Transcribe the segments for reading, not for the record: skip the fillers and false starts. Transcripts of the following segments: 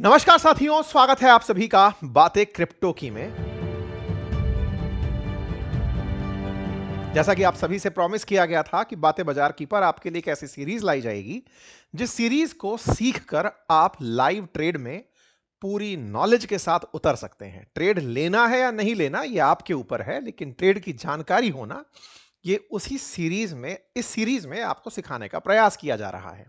नमस्कार साथियों, स्वागत है आप सभी का बातें क्रिप्टो की में। जैसा कि आप सभी से प्रॉमिस किया गया था कि बातें बाजार की पर आपके लिए एक ऐसी सीरीज लाई जाएगी जिस सीरीज को सीखकर आप लाइव ट्रेड में पूरी नॉलेज के साथ उतर सकते हैं। ट्रेड लेना है या नहीं लेना ये आपके ऊपर है, लेकिन ट्रेड की जानकारी होना ये उसी सीरीज में इस सीरीज में आपको सिखाने का प्रयास किया जा रहा है।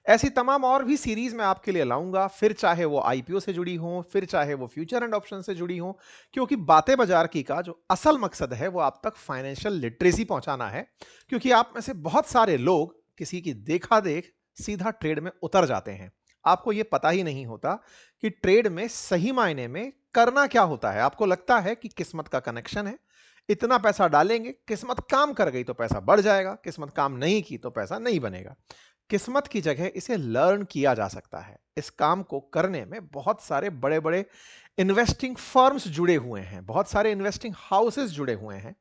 ऐसी तमाम और भी सीरीज मैं आपके लिए लाऊंगा, फिर चाहे वो आईपीओ से जुड़ी हो, फिर चाहे वो फ्यूचर एंड ऑप्शन से जुड़ी हो, क्योंकि बातें बाजार की का जो असल मकसद है वो आप तक फाइनेंशियल लिटरेसी पहुंचाना है। क्योंकि आप में से बहुत सारे लोग किसी की देखा देख सीधा ट्रेड में उतर जाते हैं। आपको यह पता ही नहीं होता कि ट्रेड में सही मायने में करना क्या होता है। आपको लगता है कि किस्मत का कनेक्शन है, इतना पैसा डालेंगे, किस्मत काम कर गई तो पैसा बढ़ जाएगा, किस्मत काम नहीं की तो पैसा नहीं बनेगा। किस्मत की जगह इसे लर्न किया जा सकता है। इस काम को करने में बहुत सारे बड़े बड़े इन्वेस्टिंग फर्म्स जुड़े हुए हैं, बहुत सारे इन्वेस्टिंग हाउसेस जुड़े हुए हैं।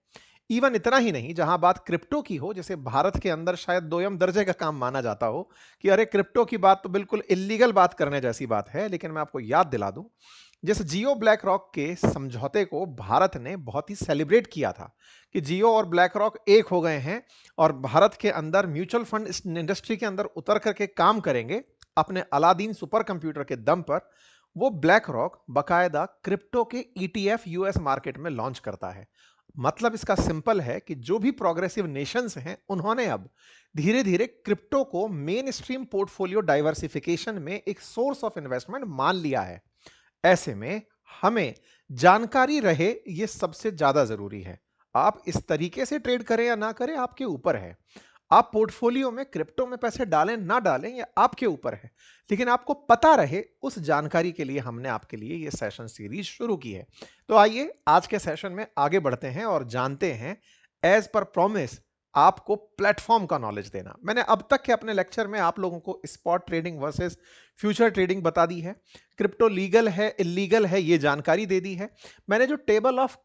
इवन इतना ही नहीं, जहां बात क्रिप्टो की हो, जैसे भारत के अंदर शायद दोयम दर्जे का काम माना जाता हो कि अरे क्रिप्टो की बात तो बिल्कुल इलीगल बात करने जैसी बात है, लेकिन मैं आपको याद दिला दूं, जिस जियो ब्लैक रॉक के समझौते को भारत ने बहुत ही सेलिब्रेट किया था कि जियो और ब्लैक रॉक एक हो गए हैं और भारत के अंदर म्यूचुअल फंड इस इंडस्ट्री के अंदर उतर करके काम करेंगे अपने अलादीन सुपर कंप्यूटर के दम पर। वो ब्लैक रॉक बकायदा क्रिप्टो के ईटीएफ यूएस मार्केट में लॉन्च करता है। मतलब इसका सिंपल है कि जो भी प्रोग्रेसिव नेशंस हैं उन्होंने अब धीरे धीरे क्रिप्टो को मेन स्ट्रीम पोर्टफोलियो डाइवर्सिफिकेशन में एक सोर्स ऑफ इन्वेस्टमेंट मान लिया है। ऐसे में हमें जानकारी रहे ये सबसे ज्यादा जरूरी है। आप इस तरीके से ट्रेड करें या ना करें आपके ऊपर है। आप पोर्टफोलियो में क्रिप्टो में पैसे डालें ना डालें ये आपके ऊपर है, लेकिन आपको पता रहे उस जानकारी के लिए हमने आपके लिए ये सेशन सीरीज शुरू की है। तो आइए आज के सेशन में आगे बढ़ते हैं और जानते हैं, एज पर प्रॉमिस, आपको प्लेटफॉर्म का नॉलेज देना। मैंने अब तक के अपने लेक्चर में आप लोगों को spot trading versus future trading बता दी है, क्रिप्टो लीगल है इलीगल है ये जानकारी दे दी है। मैंने जो टेबल ऑफ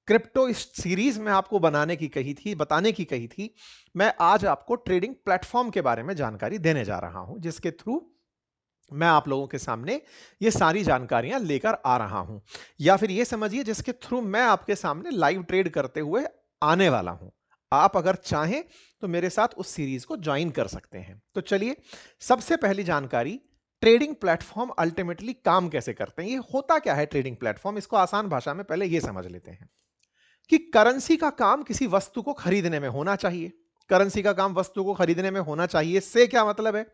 क्रिप्टो इस सीरीज में आपको बनाने की कही थी, बताने की कही थी, मैं आज आपको ट्रेडिंग प्लेटफॉर्म के बारे में जानकारी देने जा रहा हूं, जिसके थ्रू मैं आप लोगों के सामने ये सारी जानकारियां लेकर आ रहा हूं। या फिर ये समझिए जिसके थ्रू मैं आपके सामने लाइव ट्रेड करते हुए आने वाला हूं। आप अगर चाहें तो मेरे साथ उस सीरीज को ज्वाइन कर सकते हैं। तो चलिए, सबसे पहली जानकारी, ट्रेडिंग प्लेटफॉर्म अल्टीमेटली काम कैसे करते हैं, ये होता क्या है ट्रेडिंग प्लेटफॉर्म, इसको आसान भाषा में पहले ये समझ लेते हैं कि करेंसी का काम किसी वस्तु को खरीदने में होना चाहिए। करेंसी का काम वस्तु को खरीदने में होना चाहिए से क्या मतलब है?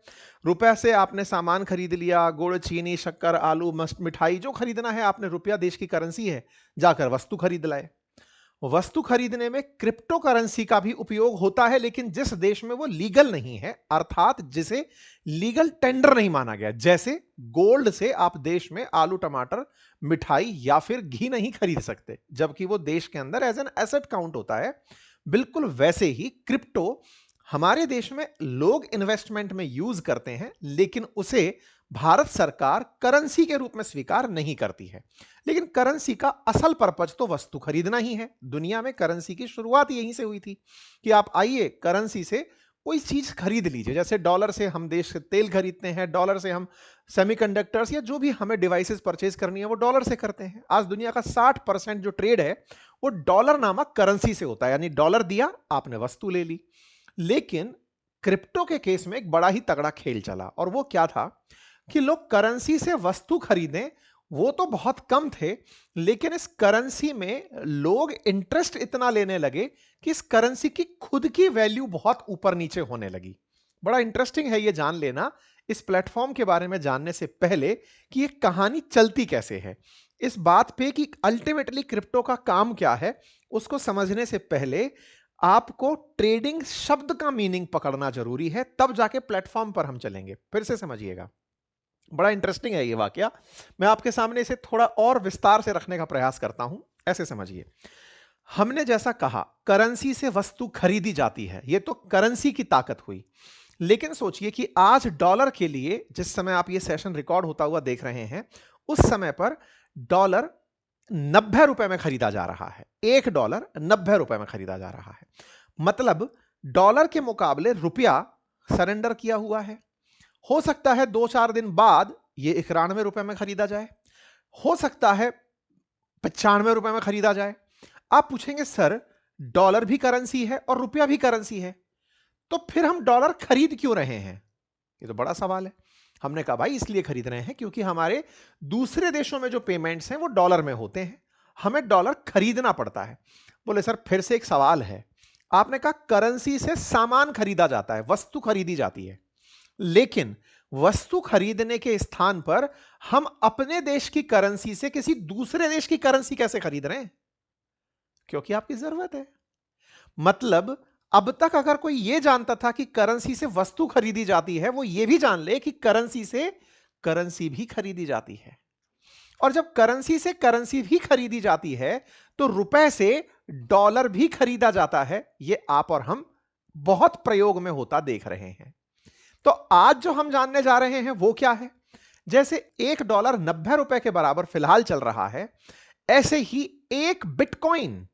रुपए से आपने सामान खरीद लिया, गुड़ चीनी शक्कर आलू मस्त मिठाई जो खरीदना है आपने, रुपया देश की करेंसी है, जाकर वस्तु खरीद लाए। वस्तु खरीदने में क्रिप्टो करेंसी का भी उपयोग होता है, लेकिन जिस देश में वो लीगल नहीं है, अर्थात जिसे लीगल टेंडर नहीं माना गया, जैसे गोल्ड से आप देश में आलू टमाटर मिठाई या फिर घी नहीं खरीद सकते, जबकि वो देश के अंदर एज एन एसेट काउंट होता है। बिल्कुल वैसे ही क्रिप्टो हमारे देश में लोग इन्वेस्टमेंट में यूज करते हैं, लेकिन उसे भारत सरकार करेंसी के रूप में स्वीकार नहीं करती है। लेकिन करेंसी का असल पर्पज तो वस्तु खरीदना ही है। दुनिया में करेंसी की शुरुआत यहीं से हुई थी कि आप आइए करेंसी से कोई चीज खरीद लीजिए। जैसे डॉलर से हम देश से तेल खरीदते हैं, डॉलर से हम सेमीकंडक्टर्स या जो भी हमें डिवाइसेस परचेज करनी है वो डॉलर से करते हैं। आज दुनिया का 60% जो ट्रेड है वो डॉलर नामक करेंसी से होता है, यानी डॉलर दिया आपने वस्तु ले ली। लेकिन क्रिप्टो के केस में एक बड़ा ही तगड़ा खेल चला, और वो क्या था कि लोग करेंसी से वस्तु खरीदें वो तो बहुत कम थे, लेकिन इस करेंसी में लोग इंटरेस्ट इतना लेने लगे कि इस करेंसी की खुद की वैल्यू बहुत ऊपर नीचे होने लगी। बड़ा इंटरेस्टिंग है ये जान लेना इस प्लेटफॉर्म के बारे में जानने से पहले कि ये कहानी चलती कैसे है। इस बात पे कि अल्टीमेटली क्रिप्टो का काम क्या है उसको समझने से पहले आपको ट्रेडिंग शब्द का मीनिंग पकड़ना जरूरी है, तब जाके प्लेटफॉर्म पर हम चलेंगे। फिर से समझिएगा, बड़ा इंटरेस्टिंग है ये वाकया। मैं आपके सामने इसे थोड़ा और विस्तार से रखने का प्रयास करता हूं। ऐसे समझिए, हमने जैसा कहा करेंसी से वस्तु खरीदी जाती है, ये तो करेंसी की ताकत हुई। लेकिन सोचिए कि आज डॉलर के लिए, जिस समय आप ये सेशन रिकॉर्ड होता हुआ देख रहे हैं, उस समय पर डॉलर 90 रुपए में खरीदा जा रहा है। $1 90 रुपए में खरीदा जा रहा है। मतलब डॉलर के मुकाबले रुपया सरेंडर किया हुआ है। हो सकता है 2-4 दिन बाद ये 91 रुपए में खरीदा जाए, हो सकता है 95 रुपए में खरीदा जाए। आप पूछेंगे सर डॉलर भी करेंसी है और रुपया भी करेंसी है, तो फिर हम डॉलर खरीद क्यों रहे हैं? ये तो बड़ा सवाल है। हमने कहा भाई इसलिए खरीद रहे हैं क्योंकि हमारे दूसरे देशों में जो पेमेंट्स हैं वो डॉलर में होते हैं, हमें डॉलर खरीदना पड़ता है। बोले सर फिर से एक सवाल है, आपने कहा करेंसी से सामान खरीदा जाता है, वस्तु खरीदी जाती है, लेकिन वस्तु खरीदने के स्थान पर हम अपने देश की करेंसी से किसी दूसरे देश की करेंसी कैसे खरीद रहे हैं? क्योंकि आपकी जरूरत है। मतलब अब तक अगर कोई यह जानता था कि करेंसी से वस्तु खरीदी जाती है, वो ये भी जान ले कि करेंसी से करेंसी भी खरीदी जाती है। और जब करेंसी से करेंसी भी खरीदी जाती है तो रुपए से डॉलर भी खरीदा जाता है। यह आप और हम बहुत प्रयोग में होता देख रहे हैं। तो आज जो हम जानने जा रहे हैं वो क्या है? जैसे $1 90 रुपए के बराबर फिलहाल चल रहा है, ऐसे ही एक बिटकॉइन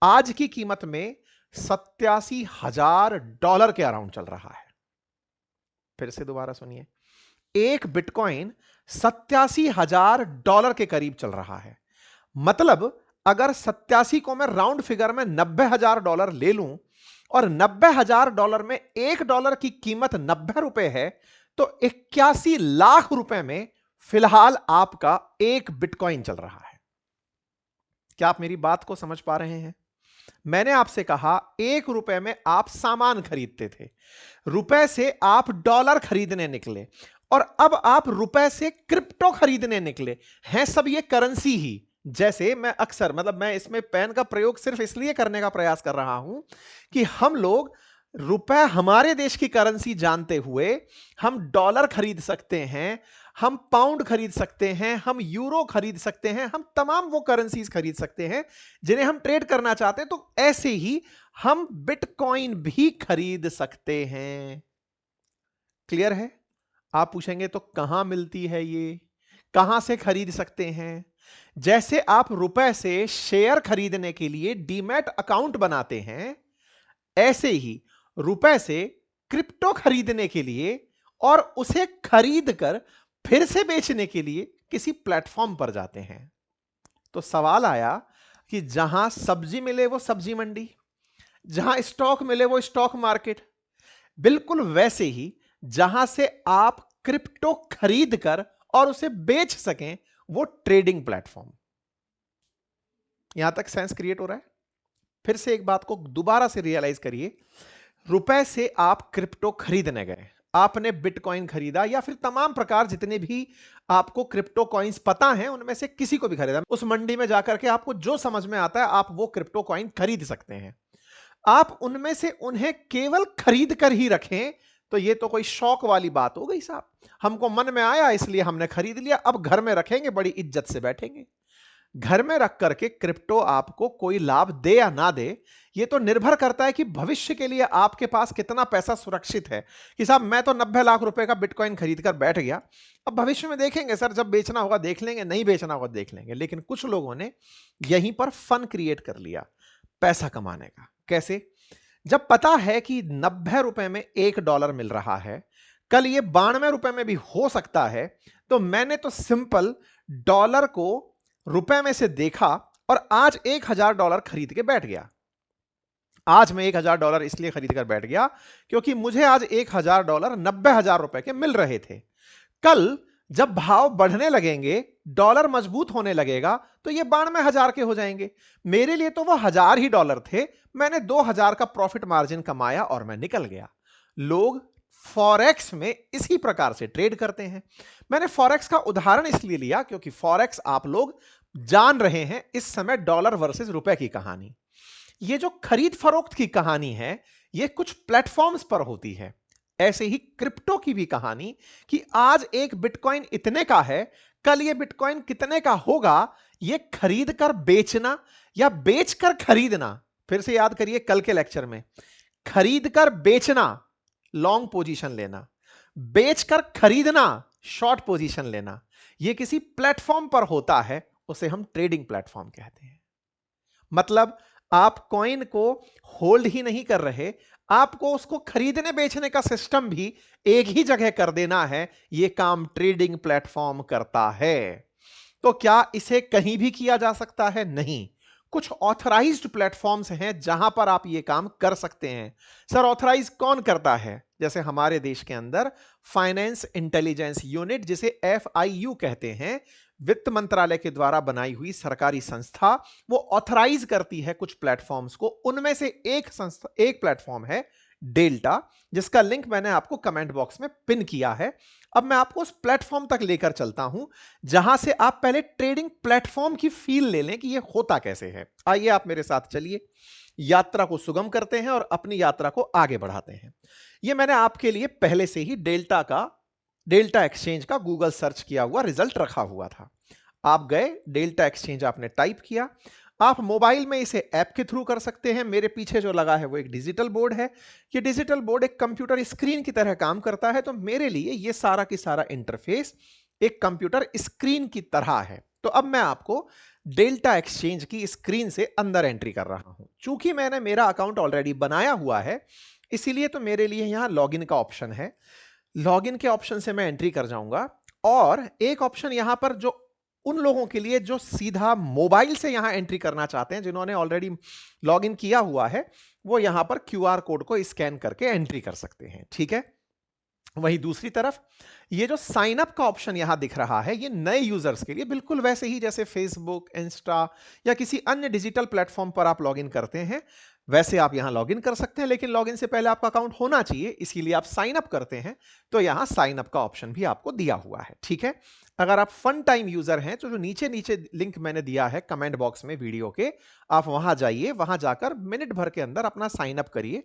आज की कीमत में $87,000 के अराउंड चल रहा है। फिर से दोबारा सुनिए, एक बिटकॉइन $87,000 के करीब चल रहा है। मतलब अगर 87 को मैं राउंड फिगर में $90,000 ले लूं और $90,000 में $1 की कीमत 90 रुपए है, तो 81 लाख रुपए में फिलहाल आपका एक बिटकॉइन चल रहा है। क्या आप मेरी बात को समझ पा रहे हैं? मैंने आपसे कहा $1 में आप सामान खरीदते थे, रुपए से आप डॉलर खरीदने निकले, और अब आप रुपए से क्रिप्टो खरीदने निकले हैं। सब ये करेंसी ही। जैसे मैं अक्सर, मतलब मैं इसमें पेन का प्रयोग सिर्फ इसलिए करने का प्रयास कर रहा हूं कि हम लोग रुपए हमारे देश की करेंसी जानते हुए हम डॉलर खरीद सकते हैं, हम पाउंड खरीद सकते हैं, हम यूरो खरीद सकते हैं, हम तमाम वो करेंसीज खरीद सकते हैं जिन्हें हम ट्रेड करना चाहते हैं। तो ऐसे ही हम बिटकॉइन भी खरीद सकते हैं। क्लियर है? आप पूछेंगे तो कहां मिलती है ये, कहां से खरीद सकते हैं? जैसे आप रुपए से शेयर खरीदने के लिए डीमैट अकाउंट बनाते हैं, ऐसे ही रुपए से क्रिप्टो खरीदने के लिए और उसे खरीद कर फिर से बेचने के लिए किसी प्लेटफॉर्म पर जाते हैं। तो सवाल आया कि जहां सब्जी मिले वो सब्जी मंडी, जहां स्टॉक मिले वो स्टॉक मार्केट, बिल्कुल वैसे ही जहां से आप क्रिप्टो खरीद कर और उसे बेच सकें वो ट्रेडिंग प्लेटफॉर्म। यहां तक सेंस क्रिएट हो रहा है? फिर से एक बात को दोबारा से रियलाइज करिए, रुपए से आप क्रिप्टो खरीदने गए, आपने बिटकॉइन खरीदा या फिर तमाम प्रकार जितने भी आपको क्रिप्टो कॉइन्स पता हैं उनमें से किसी को भी खरीदा, उस मंडी में जाकर के आपको जो समझ में आता है आप वो क्रिप्टो कॉइन खरीद सकते हैं। आप उनमें से उन्हें केवल खरीद कर ही रखें तो ये तो कोई शौक वाली बात हो गई साहब। हमको मन में आया इसलिए हमने खरीद लिया, अब घर में रखेंगे, बड़ी इज्जत से बैठेंगे। घर में रख करके क्रिप्टो आपको कोई लाभ दे या ना दे, ये तो निर्भर करता है कि भविष्य के लिए आपके पास कितना पैसा सुरक्षित है। कि साहब मैं तो 90 लाख रुपए का बिटकॉइन खरीद कर बैठ गया, अब भविष्य में देखेंगे सर, जब बेचना होगा देख लेंगे, नहीं बेचना होगा देख लेंगे। लेकिन कुछ लोगों ने यहीं पर फन क्रिएट कर लिया पैसा कमाने का। कैसे? जब पता है कि 90 रुपए में $1 मिल रहा है, कल ये 92 रुपए में भी हो सकता है, तो मैंने तो सिंपल डॉलर को रुपए में से देखा और आज $1,000 खरीद के बैठ गया। आज मैं $1,000 इसलिए खरीद कर बैठ गया क्योंकि मुझे आज $1,000 90,000 रुपए के मिल रहे थे। कल जब भाव बढ़ने लगेंगे, डॉलर मजबूत होने लगेगा, तो ये 92,000 के हो जाएंगे। मेरे लिए तो वो $1,000 ही थे, मैंने 2,000 का प्रॉफिट मार्जिन कमाया और मैं निकल गया। लोग फॉरेक्स में इसी प्रकार से ट्रेड करते हैं। मैंने फॉरेक्स का उदाहरण इसलिए लिया क्योंकि फॉरेक्स आप लोग जान रहे हैं इस समय डॉलर वर्सेस रुपए की कहानी। ये जो खरीद फरोख्त की कहानी है, ये कुछ प्लेटफॉर्म्स पर होती है। ऐसे ही क्रिप्टो की भी कहानी कि आज एक बिटकॉइन इतने का है, कल ये बिटकॉइन कितने का होगा, ये खरीद कर बेचना या बेचकर खरीदना। फिर से याद करिए कल के लेक्चर में, खरीद कर बेचना लॉन्ग पोजीशन लेना, बेचकर खरीदना शॉर्ट पोजीशन लेना, ये किसी प्लेटफॉर्म पर होता है, उसे हम ट्रेडिंग प्लेटफॉर्म कहते हैं। मतलब आप कॉइन को होल्ड ही नहीं कर रहे, आपको उसको खरीदने बेचने का सिस्टम भी एक ही जगह कर देना है। यह काम ट्रेडिंग प्लेटफॉर्म करता है। तो क्या इसे कहीं भी किया जा सकता है? नहीं। कुछ ऑथराइज्ड प्लेटफॉर्म्स हैं जहां पर आप यह काम कर सकते हैं। सर ऑथराइज कौन करता है? जैसे हमारे देश के अंदर फाइनेंस इंटेलिजेंस यूनिट, जिसे FIU कहते हैं, वित्त मंत्रालय के द्वारा बनाई हुई सरकारी संस्था, वो ऑथराइज करती है कुछ प्लेटफॉर्म्स को। उनमें से एक प्लेटफॉर्म है डेल्टा, जिसका लिंक मैंने आपको कमेंट बॉक्स में पिन किया है। अब मैं आपको उस प्लेटफॉर्म तक लेकर चलता हूं जहां से आप पहले ट्रेडिंग प्लेटफॉर्म की फील ले लें कि यह होता कैसे है। आइए आप मेरे साथ चलिए, यात्रा को सुगम करते हैं और अपनी यात्रा को आगे बढ़ाते हैं। यह मैंने आपके लिए पहले से ही डेल्टा एक्सचेंज का गूगल सर्च किया हुआ रिजल्ट रखा हुआ था। आप गए, डेल्टा एक्सचेंज आपने टाइप किया। आप मोबाइल में इसे ऐप के थ्रू कर सकते हैं। मेरे पीछे जो लगा है वो एक डिजिटल बोर्ड है। ये डिजिटल बोर्ड एक कंप्यूटर स्क्रीन की तरह काम करता है, तो मेरे लिए ये सारा की सारा इंटरफेस एक कंप्यूटर स्क्रीन की तरह है। तो अब मैं आपको डेल्टा एक्सचेंज की स्क्रीन से अंदर एंट्री कर रहा हूं। चूंकि मैंने मेरा अकाउंट ऑलरेडी बनाया हुआ है, इसीलिए तो मेरे लिए यहां लॉगिन का ऑप्शन है। लॉगिन के ऑप्शन से मैं एंट्री कर जाऊंगा, और एक ऑप्शन यहां पर जो उन लोगों के लिए जो सीधा मोबाइल से यहां एंट्री करना चाहते हैं, जिन्होंने ऑलरेडी लॉगिन किया हुआ है, वो यहां पर QR कोड को स्कैन करके एंट्री कर सकते हैं। ठीक है। वहीं दूसरी तरफ ये जो साइन अप का ऑप्शन यहां दिख रहा है, ये नए यूजर्स के लिए बिल्कुल वैसे ही जैसे फेसबुक, इंस्टा या किसी अन्य डिजिटल प्लेटफॉर्म पर आप लॉगिन करते हैं, वैसे आप यहां लॉगिन कर सकते हैं। लेकिन लॉगिन से पहले आपका अकाउंट होना चाहिए, इसीलिए आप साइन अप करते हैं। तो यहां साइन अप का ऑप्शन भी आपको दिया हुआ है। ठीक है। अगर आप फन टाइम यूजर हैं, तो जो नीचे नीचे लिंक मैंने दिया है कमेंट बॉक्स में वीडियो के, आप वहां जाइए, वहां जाकर मिनट भर के अंदर अपना साइन अप करिए।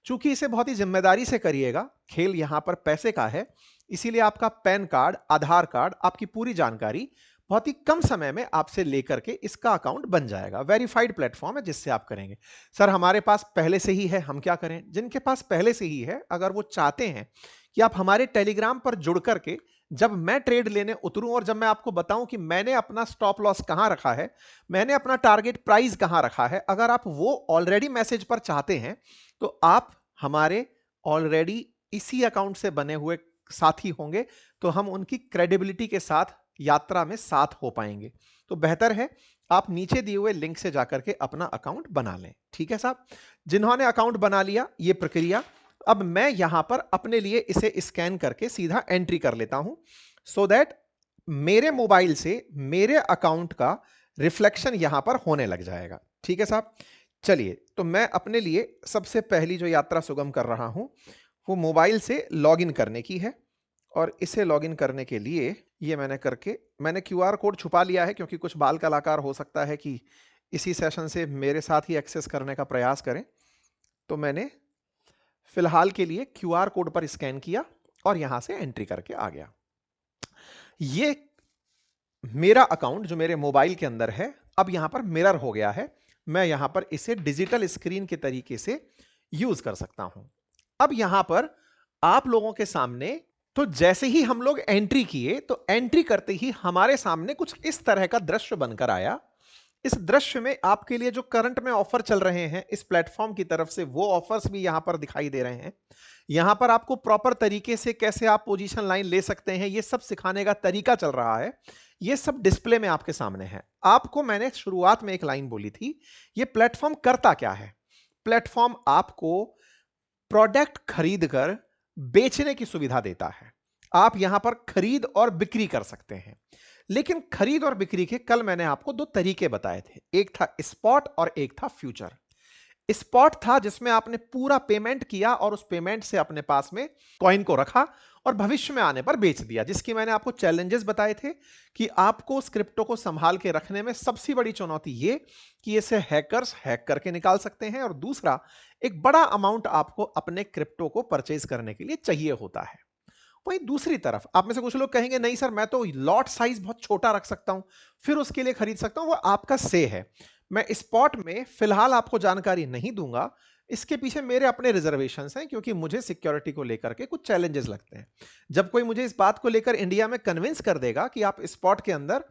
चूंकि इसे बहुत ही जिम्मेदारी से करिएगा, खेल यहां पर पैसे का है, इसीलिए आपका पैन कार्ड, आधार कार्ड, आपकी पूरी जानकारी बहुत ही कम समय में आपसे लेकर के इसका अकाउंट बन जाएगा। वेरीफाइड प्लेटफॉर्म है जिससे आप करेंगे। सर हमारे पास पहले से ही है, हम क्या करें? जिनके पास पहले से ही है, अगर वो चाहते हैं कि आप हमारे टेलीग्राम पर जुड़ करके जब मैं ट्रेड लेने उतरूं और जब मैं आपको बताऊं कि मैंने अपना स्टॉप लॉस कहां रखा है, मैंने अपना टारगेट प्राइस कहां रखा है, अगर आप वो ऑलरेडी मैसेज पर चाहते हैं, तो आप हमारे ऑलरेडी इसी अकाउंट से बने हुए साथी होंगे, तो हम उनकी क्रेडिबिलिटी के साथ यात्रा में साथ हो पाएंगे। तो बेहतर है आप नीचे दिए हुए लिंक से जाकर के अपना अकाउंट बना लें। ठीक है साहब। जिन्होंने अकाउंट बना लिया, ये प्रक्रिया, अब मैं यहां पर अपने लिए इसे स्कैन करके सीधा एंट्री कर लेता हूं, सो दैट मेरे मोबाइल से मेरे अकाउंट का रिफ्लेक्शन यहां पर होने लग जाएगा। ठीक है साहब। चलिए, तो मैं अपने लिए सबसे पहली जो यात्रा सुगम कर रहा हूं, वो मोबाइल से लॉगिन करने की है। और इसे लॉगिन करने के लिए ये मैंने QR कोड छुपा लिया है, क्योंकि कुछ बाल कलाकार हो सकता है कि इसी सेशन से मेरे साथ ही एक्सेस करने का प्रयास करें। तो मैंने फिलहाल के लिए QR कोड पर स्कैन किया और यहां से एंट्री करके आ गया। ये मेरा अकाउंट जो मेरे मोबाइल के अंदर है, अब यहां पर मिरर हो गया है। मैं यहां पर इसे डिजिटल स्क्रीन के तरीके से यूज कर सकता हूं। अब यहां पर आप लोगों के सामने, तो जैसे ही हम लोग एंट्री किए, तो एंट्री करते ही हमारे सामने कुछ इस तरह का दृश्य बनकर आया। इस दृश्य में आपके लिए जो करंट में ऑफर चल रहे हैं इस प्लेटफॉर्म की तरफ से, वो ऑफर्स भी यहां पर दिखाई दे रहे हैं। यहां पर आपको प्रॉपर तरीके से कैसे आप पोजीशन लाइन ले सकते हैं, ये सब सिखाने का तरीका चल रहा है। ये सब डिस्प्ले में आपके सामने है। आपको मैंने शुरुआत में एक लाइन बोली थी, ये प्लेटफॉर्म करता क्या है? प्लेटफॉर्म आपको प्रोडक्ट खरीदकर बेचने की सुविधा देता है। आप यहां पर खरीद और बिक्री कर सकते हैं। लेकिन खरीद और बिक्री के कल मैंने आपको दो तरीके बताए थे, एक था स्पॉट और एक था फ्यूचर। स्पॉट था जिसमें आपने पूरा पेमेंट किया और उस पेमेंट से अपने पास में कॉइन को रखा और भविष्य में आने पर बेच दिया, जिसकी मैंने आपको चैलेंजेस बताए थे कि आपको उस क्रिप्टो को संभाल के रखने में सबसे बड़ी चुनौती ये कि इसे हैकर्स हैक करके निकाल सकते हैं, और दूसरा, एक बड़ा अमाउंट आपको अपने क्रिप्टो को परचेज करने के लिए चाहिए होता है। वहीं दूसरी तरफ आप में से कुछ लोग कहेंगे, नहीं सर मैं तो लॉट साइज बहुत छोटा रख सकता हूं, फिर उसके लिए खरीद सकता हूं। वो आपका से है। मैं स्पॉट में फिलहाल आपको जानकारी नहीं दूंगा। इसके पीछे मेरे अपने रिजर्वेशंस हैं, क्योंकि मुझे सिक्योरिटी को लेकर के कुछ चैलेंजेस लगते हैं। जब कोई मुझे इस बात को लेकर इंडिया में कन्विंस कर देगा कि आप स्पॉट के अंदर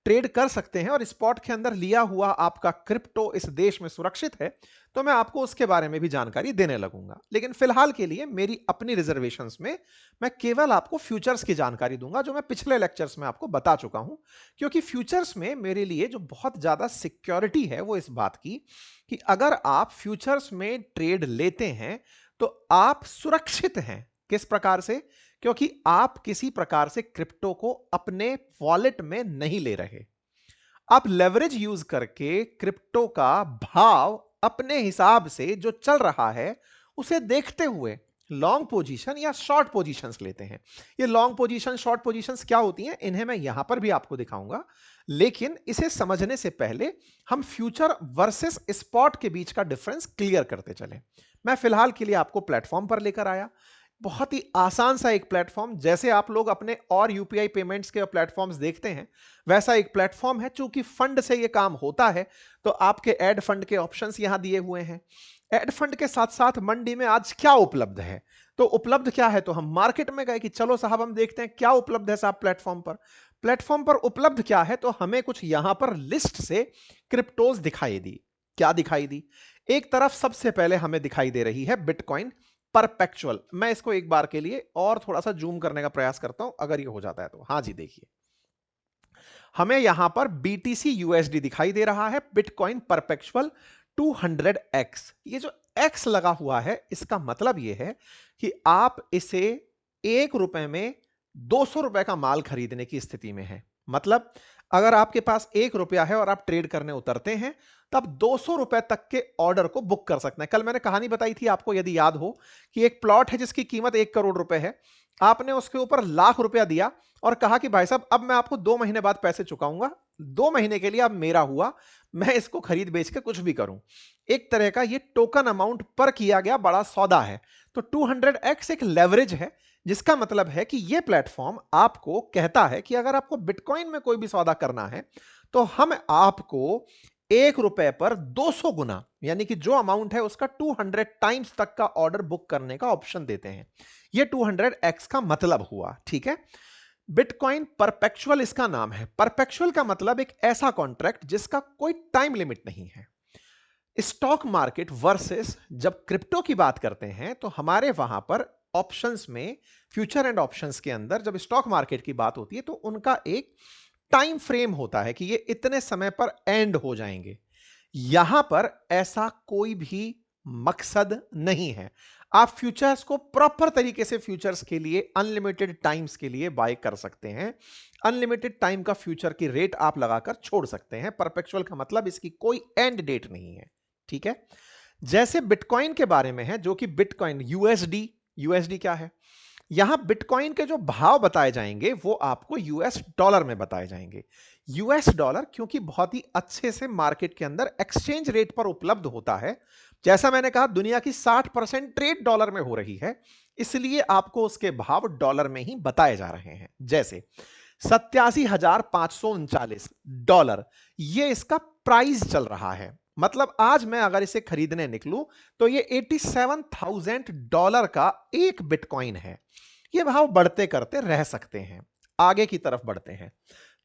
ट्रेड कर सकते हैं और स्पॉट के अंदर लिया हुआ आपका क्रिप्टो इस देश में सुरक्षित है, तो मैं आपको उसके बारे में भी जानकारी देने लगूंगा। लेकिन फिलहाल के लिए मेरी अपनी रिजर्वेशंस में मैं केवल आपको फ्यूचर्स की जानकारी दूंगा, जो मैं पिछले लेक्चर्स में आपको बता चुका हूं। क्योंकि फ्यूचर्स में मेरे लिए जो बहुत ज्यादा सिक्योरिटी है वो इस बात की कि अगर आप फ्यूचर्स में ट्रेड लेते हैं तो आप सुरक्षित हैं। किस प्रकार से? क्योंकि आप किसी प्रकार से क्रिप्टो को अपने वॉलेट में नहीं ले रहे। आप लेवरेज यूज करके क्रिप्टो का भाव अपने हिसाब से जो चल रहा है उसे देखते हुए लॉन्ग पोजीशन या शॉर्ट पोजीशंस लेते हैं। ये लॉन्ग पोजीशन, शॉर्ट पोजीशंस क्या होती हैं, इन्हें मैं यहां पर भी आपको दिखाऊंगा। लेकिन इसे समझने से पहले हम फ्यूचर वर्सेस स्पॉट के बीच का डिफरेंस क्लियर करते चलें। मैं फिलहाल के लिए आपको प्लेटफॉर्म पर लेकर आया। बहुत ही आसान सा एक प्लेटफॉर्म, जैसे आप लोग अपने और यूपीआई पेमेंट्स के प्लेटफॉर्म्स देखते हैं, वैसा एक प्लेटफॉर्म है। चूंकि फंड से ये काम होता है तो आपके ऐड फंड के ऑप्शंस यहां दिए हुए हैं। ऐड फंड के साथ साथ मंडी में आज क्या उपलब्ध है, तो उपलब्ध क्या है, तो हम मार्केट में गए कि चलो साहब हम देखते हैं क्या उपलब्ध है साहब प्लेटफॉर्म पर। प्लेटफॉर्म पर उपलब्ध क्या है, तो हमें कुछ यहां पर लिस्ट से क्रिप्टोज दिखाई दी। क्या दिखाई दी? एक तरफ सबसे पहले हमें दिखाई दे रही है बिटकॉइन परपेचुअल। मैं इसको एक बार के लिए और थोड़ा सा जूम करने का प्रयास करता हूं, अगर ये हो जाता है तो। हाँ जी, देखिए हमें यहां पर BTC USD दिखाई दे रहा है, बिटकॉइन परपेचुअल 200x। ये जो x लगा हुआ है इसका मतलब ये है कि आप इसे ₹1 में 200 रुपए का माल खरीदने की स्थिति में है। मतलब अगर आपके पास ₹1 है और आप ट्रेड करने उतरते हैं, तब 200 रुपए तक के ऑर्डर को बुक कर सकते हैं। कल मैंने कहानी बताई थी आपको, यदि याद हो, कि एक प्लॉट है जिसकी कीमत 1 करोड़ रुपए है। आपने उसके ऊपर ₹1,00,000 दिया और कहा कि भाई साहब अब मैं आपको 2 महीने बाद पैसे चुकाऊंगा, 2 महीने के लिए अब मेरा हुआ, मैं इसको खरीद बेच के कुछ भी करूं। एक तरह का ये टोकन अमाउंट पर किया गया बड़ा सौदा है। तो 200x एक लेवरेज है, जिसका मतलब है कि ये प्लेटफॉर्म आपको कहता है कि अगर आपको बिटकॉइन में कोई भी सौदा करना है तो हम आपको ₹1 पर 200 गुना, यानी कि जो अमाउंट है उसका 200 टाइम्स तक का ऑर्डर बुक करने का ऑप्शन देते हैं। ये 200x का मतलब हुआ, ठीक है। बिटकॉइन परपेचुअल इसका नाम है। परपेचुअल का मतलब एक ऐसा कॉन्ट्रैक्ट जिसका कोई टाइम लिमिट नहीं है। स्टॉक मार्केट वर्सेस जब क्रिप्टो की बात करते हैं तो हमारे वहां पर ऑप्शंस में, फ्यूचर एंड ऑप्शंस के अंदर जब स्टॉक मार्केट की बात होती है तो उनका एक टाइम फ्रेम होता है कि ये इतने समय पर एंड हो जाएंगे। यहां पर ऐसा कोई भी मकसद नहीं है। आप फ्यूचर्स को प्रॉपर तरीके से फ्यूचर्स के लिए अनलिमिटेड टाइम्स के लिए बाय कर सकते हैं। अनलिमिटेड टाइम का फ्यूचर की रेट आप लगाकर छोड़ सकते हैं। परपेचुअल का मतलब इसकी कोई एंड डेट नहीं है, ठीक है। जैसे बिटकॉइन के बारे में है, जो कि बिटकॉइन यूएसडी, यूएसडी क्या है, यहां बिटकॉइन के जो भाव बताए जाएंगे वो आपको यूएस डॉलर में बताए जाएंगे। यूएस डॉलर क्योंकि बहुत ही अच्छे से मार्केट के अंदर एक्सचेंज रेट पर उपलब्ध होता है, जैसा मैंने कहा दुनिया की 60% ट्रेड डॉलर में हो रही है, इसलिए आपको उसके भाव डॉलर में ही बताए जा रहे हैं। जैसे $87,539 ये इसका प्राइस चल रहा है। मतलब आज मैं अगर इसे खरीदने निकलूं तो ये $87,000 का एक बिटकॉइन है। ये भाव बढ़ते करते रह सकते हैं। आगे की तरफ बढ़ते हैं।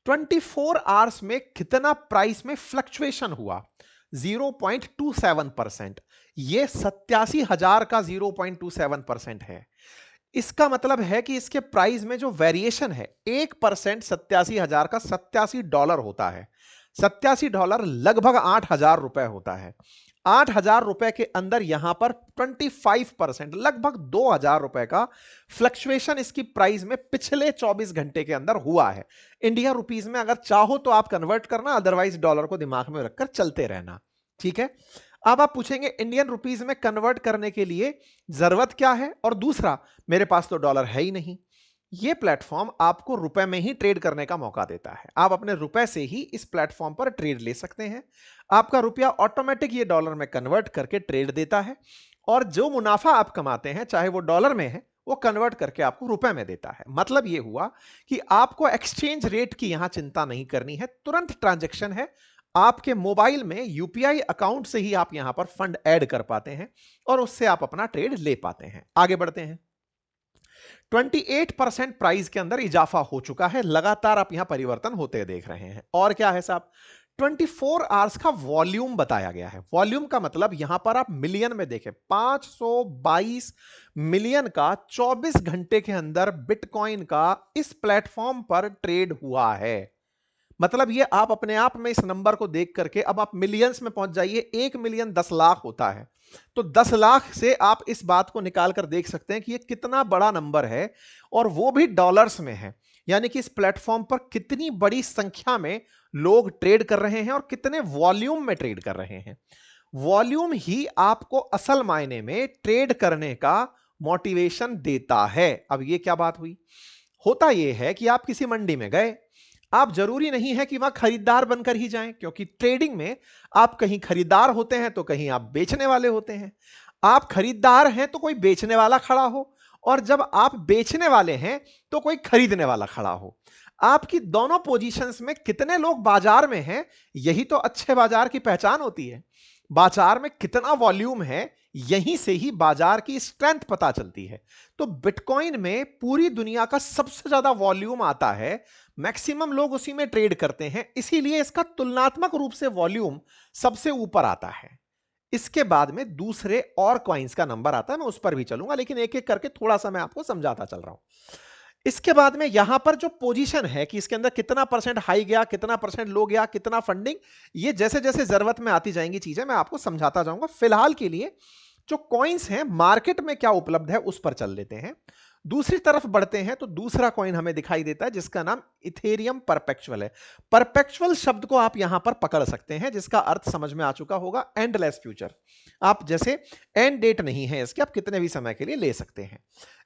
24 आवर्स में कितना प्राइस में फ्लक्चुएशन हुआ? 0.27%। ये 87,000 का 0.27% है। इसका मतलब है कि इसके प्राइस में जो वेरिएशन है 1%, 87,000 का $87 होता है। $87 लगभग ₹8,000 होता है। ₹8,000 के अंदर यहां पर 25%, लगभग ₹2,000 का फ्लक्चुएशन इसकी प्राइस में पिछले 24 घंटे के अंदर हुआ है। इंडिया रुपीस में अगर चाहो तो आप कन्वर्ट करना, अदरवाइज डॉलर को दिमाग में रखकर चलते रहना, ठीक है। अब आप पूछेंगे इंडियन रुपीस में कन्वर्ट करने के लिए जरूरत क्या है, और दूसरा मेरे पास तो डॉलर है ही नहीं। ये प्लेटफॉर्म आपको रुपए में ही ट्रेड करने का मौका देता है। आप अपने रुपए से ही इस प्लेटफॉर्म पर ट्रेड ले सकते हैं। आपका रुपया ऑटोमेटिक ये डॉलर में कन्वर्ट करके ट्रेड देता है, और जो मुनाफा आप कमाते हैं चाहे वो डॉलर में है, वो कन्वर्ट करके आपको रुपए में देता है। मतलब ये हुआ कि आपको एक्सचेंज रेट की यहां चिंता नहीं करनी है, तुरंत ट्रांजैक्शन है। आपके मोबाइल में यूपीआई अकाउंट से ही आप यहां पर फंड ऐड कर पाते हैं और उससे आप अपना ट्रेड ले पाते हैं। आगे बढ़ते हैं। 28% प्राइस के अंदर इजाफा हो चुका है, लगातार आप यहां परिवर्तन होते देख रहे हैं। और क्या है साहब, 24 आवर्स का वॉल्यूम बताया गया है। वॉल्यूम का मतलब यहां पर आप मिलियन में देखें, 522 मिलियन का 24 घंटे के अंदर बिटकॉइन का इस प्लेटफॉर्म पर ट्रेड हुआ है। मतलब ये आप अपने आप में इस नंबर को देख करके अब आप मिलियंस में पहुंच जाइए। 1 मिलियन 10 लाख होता है, तो 10 लाख से आप इस बात को निकाल कर देख सकते हैं कि ये कितना बड़ा नंबर है, और वो भी डॉलर्स में है। यानी कि इस प्लेटफॉर्म पर कितनी बड़ी संख्या में लोग ट्रेड कर रहे हैं और कितने वॉल्यूम में ट्रेड कर रहे हैं। वॉल्यूम ही आपको असल मायने में ट्रेड करने का मोटिवेशन देता है। अब ये क्या बात हुई, होता यह है कि आप किसी मंडी में गए, आप जरूरी नहीं है कि वहां खरीदार बनकर ही जाएं, क्योंकि ट्रेडिंग में आप कहीं खरीदार होते हैं तो कहीं आप बेचने वाले होते हैं। आप खरीदार हैं तो कोई बेचने वाला खड़ा हो, और जब आप बेचने वाले हैं तो कोई खरीदने वाला खड़ा हो। आपकी दोनों पोजीशंस में कितने लोग बाजार में हैं, यही तो अच्छे बाजार की पहचान होती है। बाजार में कितना वॉल्यूम है, यहीं से ही बाजार की स्ट्रेंथ पता चलती है। तो बिटकॉइन में पूरी दुनिया का सबसे ज्यादा वॉल्यूम आता है, मैक्सिमम लोग उसी में ट्रेड करते हैं, इसीलिए इसका तुलनात्मक रूप से वॉल्यूम सबसे ऊपर आता है। इसके बाद में दूसरे और कॉइन्स का नंबर आता है, मैं उस पर भी चलूंगा, लेकिन एक एक करके थोड़ा सा मैं आपको समझाता चल रहा हूं। इसके बाद में यहां पर जो पोजीशन है कि इसके अंदर कितना परसेंट हाई गया, कितना परसेंट लो गया, कितना फंडिंग, ये जैसे जैसे जरूरत में आती जाएंगी चीजें मैं आपको समझाता जाऊंगा। फिलहाल के लिए जो कॉइन्स हैं मार्केट में क्या उपलब्ध है उस पर चल लेते हैं। दूसरी तरफ बढ़ते हैं तो दूसरा कॉइन हमें दिखाई देता है जिसका नाम इथेरियम परपेचुअल है। परपेचुअल शब्द को आप यहां पर पकड़ सकते हैं, जिसका अर्थ समझ में आ चुका होगा, एंडलेस फ्यूचर। आप जैसे एंड डेट नहीं है इसके, आप कितने भी समय के लिए ले सकते हैं।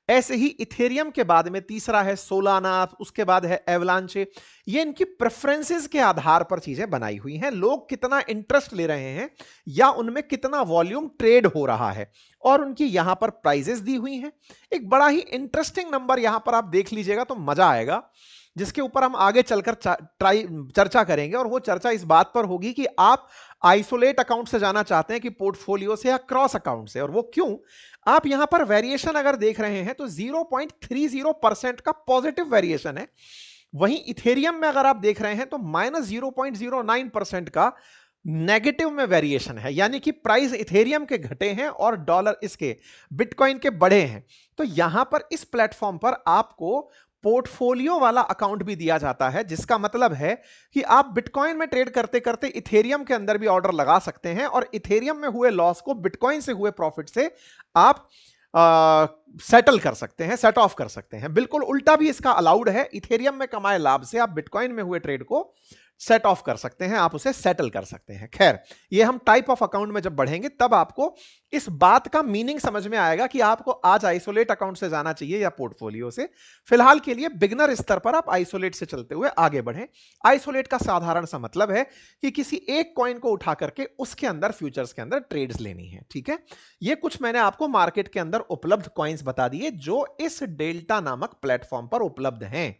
ऐसे ही इथेरियम के बाद में तीसरा है सोलाना, उसके बाद है एवलांचे। ये इनकी प्रेफरेंसेस के आधार पर चीजें बनाई हुई हैं, लोग कितना इंटरेस्ट ले रहे हैं या उनमें कितना वॉल्यूम ट्रेड हो रहा है, और उनकी यहां पर प्राइजेस दी हुई हैं। एक बड़ा ही इंटरेस्टिंग नंबर यहां पर आप देख लीजिएगा तो मजा आएगा, जिसके ऊपर हम आगे चलकर चर्चा करेंगे, और वो चर्चा इस बात पर होगी कि आप आइसोलेट अकाउंट से जाना चाहते हैं कि पोर्टफोलियो से या क्रॉस अकाउंट से, और वो क्यों। आप यहां पर वेरिएशन अगर देख रहे हैं तो 0.30% का पॉजिटिव वेरिएशन है। वहीं इथेरियम में अगर आप देख रहे हैं तो -0.09% का नेगेटिव में वेरिएशन है, यानी कि प्राइस इथेरियम के घटे हैं और डॉलर इसके बिटकॉइन के बढ़े हैं। तो यहां पर इस प्लेटफॉर्म पर आपको पोर्टफोलियो वाला अकाउंट भी दिया जाता है, जिसका मतलब है कि आप बिटकॉइन में ट्रेड करते करते इथेरियम के अंदर भी ऑर्डर लगा सकते हैं, और इथेरियम में हुए लॉस को बिटकॉइन से हुए प्रॉफिट से आप सेटल कर सकते हैं, सेट ऑफ कर सकते हैं। बिल्कुल उल्टा भी इसका अलाउड है, इथेरियम में कमाए लाभ से आप बिटकॉइन में हुए ट्रेड को सेट ऑफ कर सकते हैं, आप उसे सेटल कर सकते हैं। खैर, ये हम टाइप ऑफ अकाउंट में जब बढ़ेंगे तब आपको इस बात का मीनिंग समझ में आएगा कि आपको आज आइसोलेट अकाउंट से जाना चाहिए या पोर्टफोलियो से। फिलहाल के लिए बिगनर स्तर पर आप आइसोलेट से चलते हुए आगे बढ़ें। आइसोलेट का साधारण सा मतलब है कि किसी एक कॉइन को उठा करके उसके अंदर फ्यूचर्स के अंदर ट्रेड्स लेनी है। ठीक है, ये कुछ मैंने आपको मार्केट के अंदर उपलब्ध कॉइन्स बता दिए जो इस डेल्टा नामक प्लेटफॉर्म पर उपलब्ध हैं।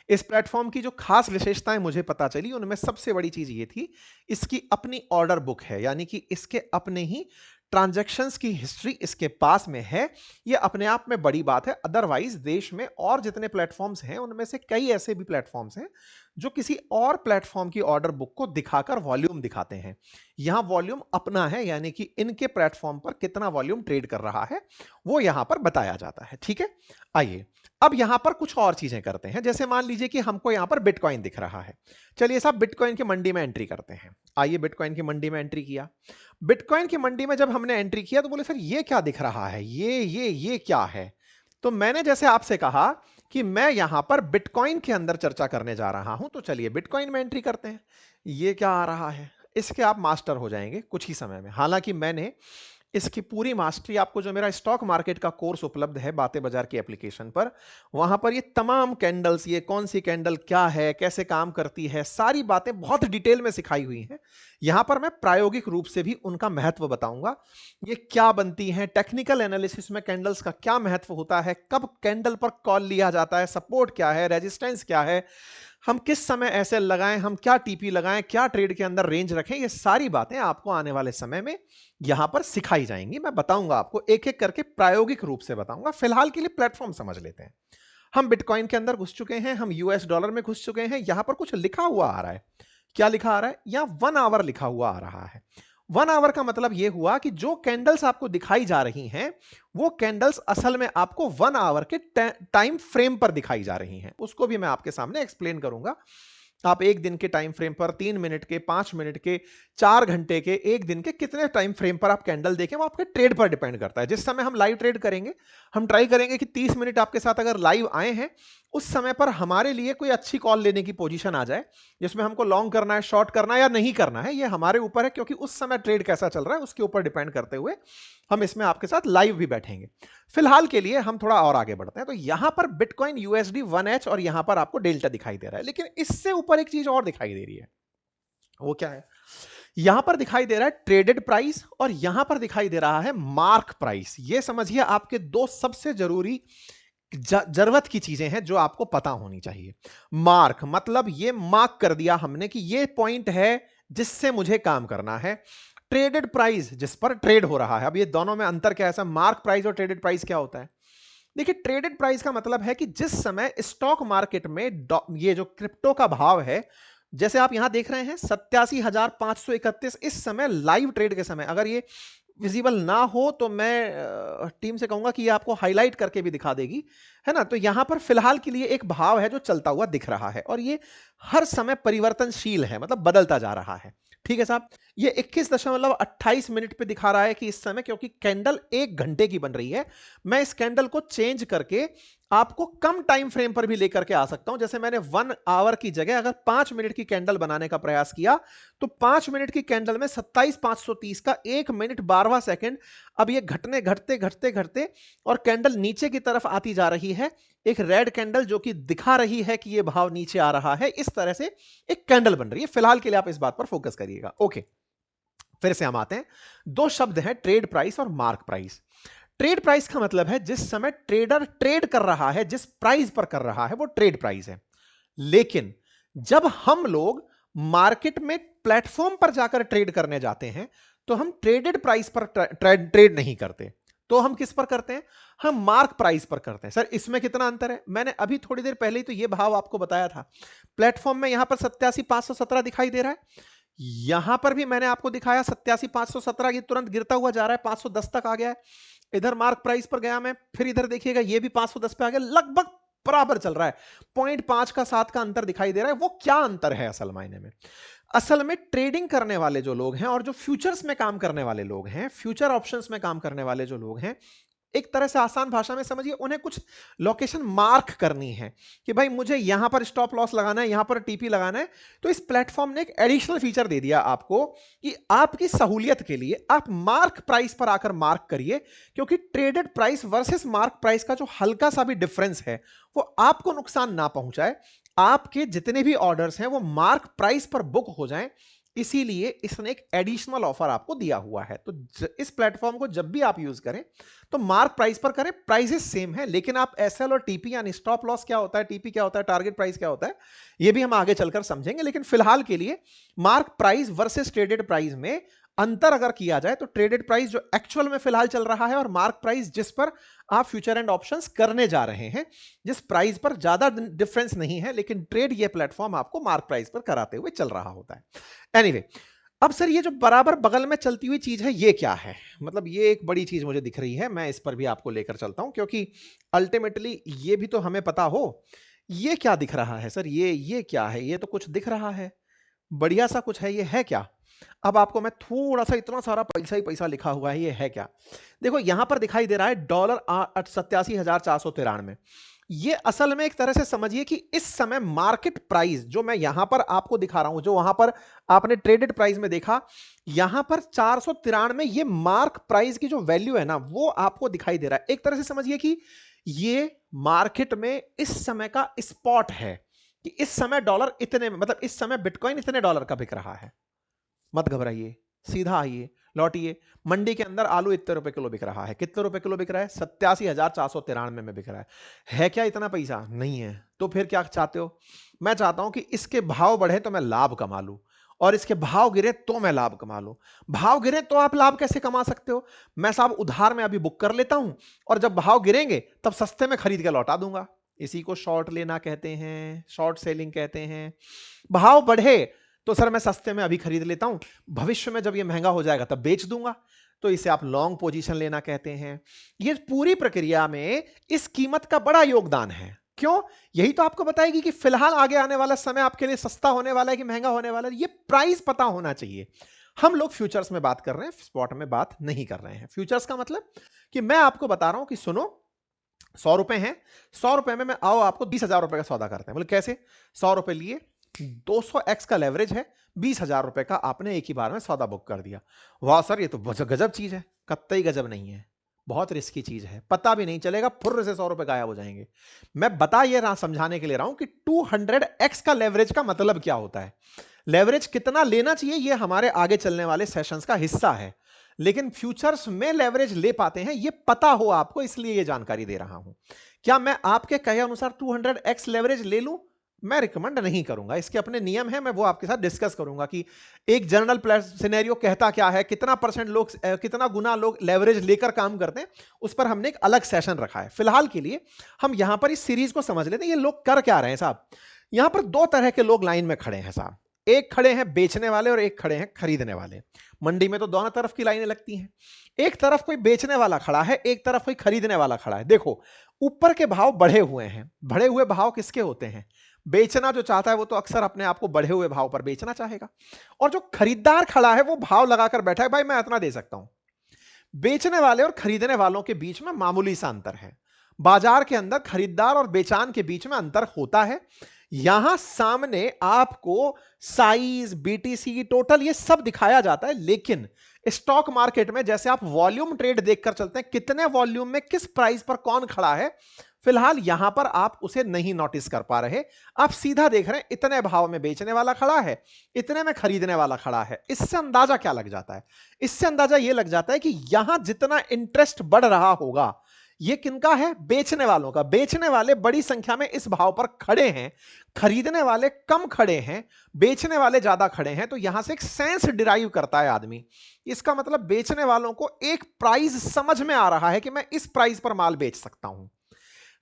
इस प्लेटफॉर्म की जो खास विशेषताएं मुझे पता चली उनमें सबसे बड़ी चीज ये थी, इसकी अपनी ऑर्डर बुक है, यानी कि इसके अपने ही ट्रांजैक्शंस की हिस्ट्री इसके पास में है। ये अपने आप में बड़ी बात है। अदरवाइज देश में और जितने प्लेटफॉर्म्स हैं उनमें से कई ऐसे भी प्लेटफॉर्म्स हैं जो किसी और प्लेटफॉर्म की ऑर्डर बुक को दिखाकर वॉल्यूम दिखाते हैं। यहां वॉल्यूम अपना है, यानी कि इनके प्लेटफॉर्म पर कितना वॉल्यूम ट्रेड कर रहा है वो यहां पर बताया जाता है। ठीक है, आइए अब यहां पर कुछ और चीजें करते हैं। जैसे मान लीजिए कि हमको यहां पर बिटकॉइन दिख रहा है, चलिए साहब बिटकॉइन की मंडी में एंट्री करते हैं। आइए बिटकॉइन की मंडी में एंट्री किया। बिटकॉइन की मंडी में जब हमने एंट्री किया तो बोले सर ये क्या दिख रहा है, ये क्या है। तो मैंने जैसे आपसे कहा कि मैं यहां पर बिटकॉइन के अंदर चर्चा करने जा रहा हूं, तो चलिए बिटकॉइन में एंट्री करते हैं। ये क्या आ रहा है, इसके आप मास्टर हो जाएंगे कुछ ही समय में। हालांकि मैंने इसकी पूरी मास्टरी आपको जो मेरा स्टॉक मार्केट का कोर्स उपलब्ध है बातें बाजार की एप्लीकेशन पर, वहां पर ये तमाम कैंडल्स, ये कौन सी कैंडल क्या है, कैसे काम करती है, सारी बातें बहुत डिटेल में सिखाई हुई हैं। यहां पर मैं प्रायोगिक रूप से भी उनका महत्व बताऊंगा, ये क्या बनती हैं, टेक्निकल एनालिसिस में कैंडल्स का क्या महत्व होता है, कब कैंडल पर कॉल लिया जाता है, सपोर्ट क्या है, रेजिस्टेंस क्या है, हम किस समय एसएल लगाएं, हम क्या टीपी लगाएं, क्या ट्रेड के अंदर रेंज रखें, ये सारी बातें आपको आने वाले समय में यहां पर सिखाई जाएंगी। मैं बताऊंगा आपको, एक एक करके प्रायोगिक रूप से बताऊंगा। फिलहाल के लिए प्लेटफॉर्म समझ लेते हैं। हम बिटकॉइन के अंदर घुस चुके हैं, हम यूएस डॉलर में घुस चुके हैं। यहां पर कुछ लिखा हुआ आ रहा है। क्या लिखा आ रहा है? यहां 1 आवर लिखा हुआ आ रहा है। 1 आवर का मतलब यह हुआ कि जो कैंडल्स आपको दिखाई जा रही हैं, वो कैंडल्स असल में आपको 1 आवर के टाइम फ्रेम पर दिखाई जा रही हैं। उसको भी मैं आपके सामने एक्सप्लेन करूंगा। आप एक दिन के टाइम फ्रेम पर, 3 मिनट के, 5 मिनट के, 4 घंटे के, एक दिन के कितने टाइम फ्रेम पर आप कैंडल देखें, वो आपके ट्रेड पर डिपेंड करता है। जिस समय हम लाइव ट्रेड करेंगे, हम ट्राई करेंगे कि 30 मिनट आपके साथ अगर लाइव आए हैं, उस समय पर हमारे लिए कोई अच्छी कॉल लेने की पोजीशन आ जाए, जिसमें हमको लॉन्ग करना है, शॉर्ट करना है या नहीं करना है, ये हमारे ऊपर है। क्योंकि उस समय ट्रेड कैसा चल रहा है उसके ऊपर डिपेंड करते हुए हम इसमें आपके साथ लाइव भी बैठेंगे। फिलहाल के लिए हम थोड़ा और आगे बढ़ते हैं। तो यहां पर बिटकॉइन यूएसडी 1H और यहां पर आपको डेल्टा दिखाई दे रहा है। लेकिन इससे ऊपर एक चीज और दिखाई दे रही है। वो क्या है? यहां पर दिखाई दे रहा है ट्रेडेड प्राइस और यहां पर दिखाई दे रहा है मार्क प्राइस। ये समझिए आपके दो सबसे जरूरी जरूरत की चीजें हैं जो आपको पता होनी चाहिए। मार्क मतलब ये मार्क कर दिया हमने कि ये पॉइंट है जिससे मुझे काम करना है। ट्रेडेड प्राइस जिस पर ट्रेड हो रहा है। अब ये दोनों में अंतर क्या है? ऐसा मार्क प्राइस और ट्रेडेड प्राइस क्या होता है? देखिए, ट्रेडेड प्राइस का मतलब है कि जिस समय स्टॉक मार्केट में ये जो क्रिप्टो का भाव है, जैसे आप यहां देख रहे हैं 87,531, इस समय लाइव ट्रेड के समय, अगर ये विजिबल ना हो तो मैं टीम से कहूंगा कि ये आपको हाईलाइट करके भी दिखा देगी, है ना। तो यहां पर फिलहाल के लिए एक भाव है जो चलता हुआ दिख रहा है और ये हर समय परिवर्तनशील है, मतलब बदलता जा रहा है। ठीक है साहब। ये 21.28 मिनट पे दिखा रहा है कि इस समय, क्योंकि कैंडल 1 घंटे की बन रही है, मैं इस कैंडल को चेंज करके आपको कम टाइम फ्रेम पर भी लेकर के आ सकता हूं। जैसे मैंने 1 आवर की जगह अगर 5 मिनट की कैंडल बनाने का प्रयास किया, तो 5 मिनट की कैंडल में 27,530 का 1 मिनट 12वां सेकंड। अब ये घटने घटते घटते घटते और कैंडल नीचे की तरफ आती जा रही है। एक रेड कैंडल जो कि दिखा रही है कि ये भाव नीचे आ रहा है। इस तरह से एक कैंडल बन रही है। फिलहाल के लिए आप इस बात पर फोकस करिएगा। ओके, फिर से हम आते हैं। दो शब्द हैं, ट्रेड प्राइस और मार्क प्राइस। ट्रेड प्राइस का मतलब है जिस समय ट्रेडर ट्रेड कर रहा है, जिस प्राइस पर कर रहा है, वो ट्रेड प्राइस है। लेकिन जब हम लोग मार्केट में प्लेटफॉर्म पर जाकर ट्रेड करने जाते हैं, तो हम ट्रेडेड प्राइस पर ट्रेड नहीं करते। तो हम किस पर करते हैं? हम मार्क प्राइस पर करते हैं। सर इसमें कितना अंतर है? मैंने अभी थोड़ी देर पहले ही तो ये भाव आपको बताया था। प्लेटफॉर्म में यहां पर 87,517 दिखाई दे रहा है। यहां पर भी मैंने आपको दिखाया 87,517, ये तुरंत गिरता हुआ जा रहा है, 510 तक आ गया है। इधर मार्क प्राइस पर गया मैं, फिर इधर देखिएगा ये भी 510 पे आ गया, लगभग बराबर चल रहा है। 0.5 का 7 का अंतर दिखाई दे रहा है। वो क्या अंतर है असल मायने में? असल में ट्रेडिंग करने वाले जो लोग हैं और जो फ्यूचर्स में काम करने वाले लोग हैं, फ्यूचर ऑप्शंस में काम करने वाले जो लोग हैं, एक तरह से आसान भाषा में समझिए, उन्हें कुछ लोकेशन मार्क करनी है कि भाई मुझे यहां पर स्टॉप लॉस लगाना है, यहां पर टीपी लगाना है। तो इस प्लेटफॉर्म ने एक एडिशनल फीचर दे दिया आपको कि आपकी सहूलियत के लिए आप मार्क प्राइस पर आकर मार्क करिए, क्योंकि traded price versus mark price का जो हल्का सा भी डिफरेंस है, वो आपको नुकसान ना पहुंचाए। आपके जितने भी ऑर्डर्स हैं वो मार्क प्राइस पर बुक हो जाएं। इसीलिए इसने एक एडिशनल ऑफर आपको दिया हुआ है। तो इस प्लेटफॉर्म को जब भी आप यूज करें तो मार्क प्राइस पर करें। प्राइसेस सेम है, लेकिन आप एसएल और टीपी यानी स्टॉप लॉस क्या होता है, टीपी क्या होता है, टारगेट प्राइस क्या होता है, ये भी हम आगे चलकर समझेंगे। लेकिन फिलहाल के लिए mark price versus traded price में अंतर अगर किया जाए तो ट्रेडेड प्राइस जो एक्चुअल में फिलहाल चल रहा है और मार्क प्राइस जिस पर आप फ्यूचर एंड ऑप्शंस करने जा रहे हैं, जिस प्राइस पर ज्यादा डिफरेंस नहीं है, लेकिन ट्रेड ये प्लेटफॉर्म आपको मार्क प्राइस पर कराते हुए चल रहा होता है। एनीवे, अब सर ये जो बराबर बगल में चलती हुई चीज है ये क्या है? मतलब ये एक बड़ी चीज मुझे दिख रही है, मैं इस पर भी आपको लेकर चलता हूं, क्योंकि अल्टीमेटली ये भी तो हमें पता हो। ये क्या दिख रहा है सर? ये क्या है? ये तो कुछ दिख रहा है, बढ़िया सा कुछ है, ये है क्या? अब आपको मैं थोड़ा सा, इतना सारा पैसा ही पैसा लिखा हुआ है, ये है क्या? देखो यहां पर दिखाई दे रहा है डॉलर 87,493। ये असल में एक तरह से समझिए कि इस समय मार्केट प्राइस जो मैं यहां पर आपको दिखा रहा हूं, जो वहां पर आपने ट्रेडेड प्राइस में देखा, यहां पर 493, ये मार्क प्राइस की जो वैल्यू है ना, वो आपको दिखाई दे रहा है। एक तरह से समझिए कि ये मार्केट में इस समय का स्पॉट है कि इस समय डॉलर इतने, मतलब इस समय बिटकॉइन इतने डॉलर का बिक रहा है। मत घबराइए, सीधा आइए, लौटिए, मंडी के अंदर आलू इतने रुपए किलो बिक रहा है, कितने रुपए किलो बिक रहा है? 87,493 में बिक रहा है क्या इतना पैसा? नहीं है। तो फिर क्या चाहते हो? मैं चाहता हूं कि इसके भाव बढ़े तो मैं लाभ कमा लूं, और इसके भाव गिरे तो मैं लाभ कमा लूं। भाव गिरे तो आप लाभ कैसे कमा सकते हो? मैं साहब उधार में अभी बुक कर लेता हूं, और जब भाव गिरेंगे तब सस्ते में खरीद के लौटा दूंगा। इसी को शॉर्ट लेना कहते हैं, शॉर्ट सेलिंग कहते हैं। भाव बढ़े तो सर मैं सस्ते में अभी खरीद लेता हूं, भविष्य में जब ये महंगा हो जाएगा तब बेच दूंगा, तो इसे आप लॉन्ग पोजीशन लेना कहते हैं। ये पूरी प्रक्रिया में इस कीमत का बड़ा योगदान है। क्यों? यही तो आपको बताएगी कि फिलहाल आगे आने वाला समय आपके लिए सस्ता होने वाला है कि महंगा होने वाला है। ये प्राइस पता होना चाहिए। हम लोग फ्यूचर्स में बात कर रहे हैं, स्पॉट में बात नहीं कर रहे हैं। फ्यूचर्स का मतलब कि मैं आपको बता रहा हूं कि सुनो, 100 रुपए हैं, 100 रुपए में मैं आओ आपको 20,000 रुपए का सौदा करते हैं। बोले कैसे? 100 रुपए लिए, 200x का लेवरेज है, 20,000 रुपए का आपने एक ही बार में सौदा बुक कर दिया। वाह सर, ये तो गजब चीज है। कतई गजब नहीं है, बहुत रिस्की चीज है, पता भी नहीं चलेगा, फुर्र से 100 रुपए गायब हो जाएंगे। मैं बता ये रहा, समझाने के लिए रहा हूं कि 200x का लेवरेज का मतलब क्या होता है। लेवरेज कितना लेना चाहिए ये हमारे आगे चलने वाले सेशंस का हिस्सा है, लेकिन फ्यूचर्स में लेवरेज ले पाते हैं ये पता हो आपको, इसलिए ये जानकारी दे रहा हूं। क्या मैं आपके कहे अनुसार 200x लेवरेज ले लूं? मैं रिकमेंड नहीं करूंगा, इसके अपने नियम है, मैं वो आपके साथ डिस्कस करूंगा कि एक जनरल सिनेरियो कहता क्या है, कितना परसेंट लोग, कितना गुना लोग लेवरेज लेकर काम करते हैं, उस पर हमने एक अलग सेशन रखा है। फिलहाल के लिए हम यहां पर इस सीरीज को समझ लेते हैं, ये लोग कर क्या रहे हैं साहब। यहां पर दो तरह के लोग लाइन में खड़े हैं साहब, एक खड़े हैं बेचने वाले और एक खड़े हैं खरीदने वाले। मंडी में तो दोनों तरफ की लाइनें लगती हैं। एक तरफ कोई बेचने वाला खड़ा है, एक तरफ कोई खरीदने वाला खड़ा है। देखो ऊपर के भाव बढ़े हुए हैं, बढ़े हुए भाव किसके होते हैं? बेचना जो चाहता है वो तो अक्सर अपने आप को बढ़े हुए भाव पर बेचना चाहेगा, और जो खरीदार खड़ा है वो भाव लगाकर बैठा है, भाई मैं इतना दे सकता हूं। बेचने वाले और खरीदने वालों के बीच में मामूली सा अंतर है। बाजार के अंदर खरीदार और बेचान के बीच में अंतर होता है। यहां सामने आपको साइज, बीटीसी, टोटल ये सब दिखाया जाता है, लेकिन स्टॉक मार्केट में जैसे आप वॉल्यूम ट्रेड देखकर चलते हैं, कितने वॉल्यूम में किस प्राइस पर कौन खड़ा है, फिलहाल यहां पर आप उसे नहीं नोटिस कर पा रहे। आप सीधा देख रहे हैं इतने भाव में बेचने वाला खड़ा है, इतने में खरीदने वाला खड़ा है। इससे अंदाजा क्या लग जाता है? इससे अंदाजा यह लग जाता है कि यहां जितना इंटरेस्ट बढ़ रहा होगा ये किनका है? बेचने वालों का। बेचने वाले बड़ी संख्या में इस भाव पर खड़े हैं, खरीदने वाले कम खड़े हैं, बेचने वाले ज्यादा खड़े हैं। तो यहां से एक सेंस डिराइव करता है आदमी। इसका मतलब बेचने वालों को एक प्राइस समझ में आ रहा है कि मैं इस प्राइस पर माल बेच सकता हूं।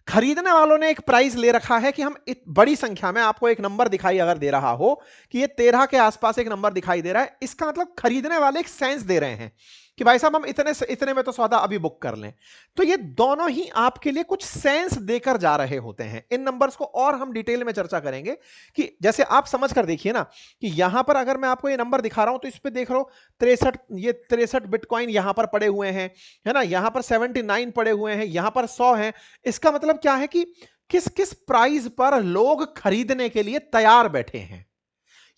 खरीदने वालों ने एक प्राइस ले रखा है कि हम बड़ी संख्या में, आपको एक नंबर दिखाई अगर दे रहा हो कि ये 13 के आसपास एक नंबर दिखाई दे रहा है, इसका मतलब खरीदने वाले एक सेंस दे रहे हैं कि भाई साहब हम इतने में तो सौदा अभी बुक कर लें। तो ये दोनों ही आपके लिए कुछ सेंस देकर जा रहे होते हैं। इन नंबर्स को और हम डिटेल में चर्चा करेंगे कि जैसे आप समझ कर देखिए ना कि यहां पर अगर मैं आपको ये नंबर दिखा रहा हूं तो इस पे देख रहा हूं 63 बिटकॉइन यहां पर पड़े हुए हैं, है ना, यहां पर 79 पड़े हुए हैं, यहां पर 100 हैं। इसका मतलब क्या है कि किस किस प्राइस पर लोग खरीदने के लिए तैयार बैठे हैं।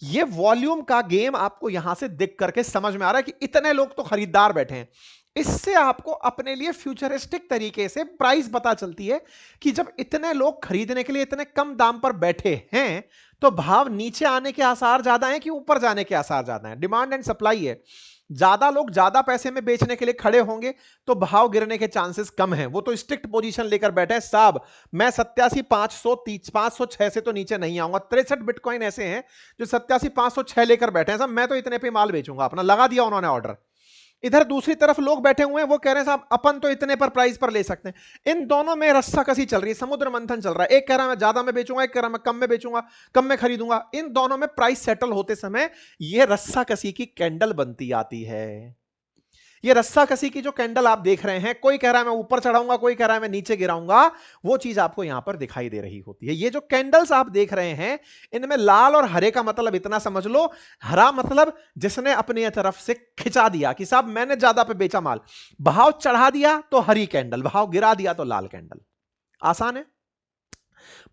ये वॉल्यूम का गेम आपको यहां से दिख करके समझ में आ रहा है कि इतने लोग तो खरीदार बैठे हैं। इससे आपको अपने लिए फ्यूचरिस्टिक तरीके से प्राइस पता चलती है कि जब इतने लोग खरीदने के लिए इतने कम दाम पर बैठे हैं तो भाव नीचे आने के आसार ज्यादा हैं कि ऊपर जाने के आसार ज्यादा हैं। डिमांड एंड सप्लाई है, ज्यादा लोग ज्यादा पैसे में बेचने के लिए खड़े होंगे तो भाव गिरने के चांसेस कम हैं। वो तो स्ट्रिक्ट पोजीशन लेकर बैठे हैं, साहब मैं 87,506 से तो नीचे नहीं आऊंगा। 63 बिटकॉइन ऐसे हैं जो 87,506 लेकर बैठे हैं, साहब मैं तो इतने पे माल बेचूंगा, अपना लगा दिया उन्होंने ऑर्डर। इधर दूसरी तरफ लोग बैठे हुए हैं, वो कह रहे हैं साहब अपन तो इतने पर प्राइस पर ले सकते हैं। इन दोनों में रस्सा कसी चल रही है, समुद्र मंथन चल रहा है। एक कह रहा है मैं ज्यादा में बेचूंगा, एक कह रहा है मैं कम में बेचूंगा, कम में खरीदूंगा। इन दोनों में प्राइस सेटल होते समय ये रस्सा कसी की कैंडल बनती आती है। ये रस्सा कसी की जो कैंडल आप देख रहे हैं, कोई कह रहा है मैं ऊपर चढ़ाऊंगा, कोई कह रहा है मैं नीचे गिराऊंगा, वो चीज आपको यहां पर दिखाई दे रही होती है। ये जो कैंडल्स आप देख रहे हैं इनमें लाल और हरे का मतलब इतना समझ लो, हरा मतलब जिसने अपनी तरफ से खिंचा दिया कि साहब मैंने ज्यादा पे बेचा माल, भाव चढ़ा दिया तो हरी कैंडल, भाव गिरा दिया तो लाल कैंडल। आसान है।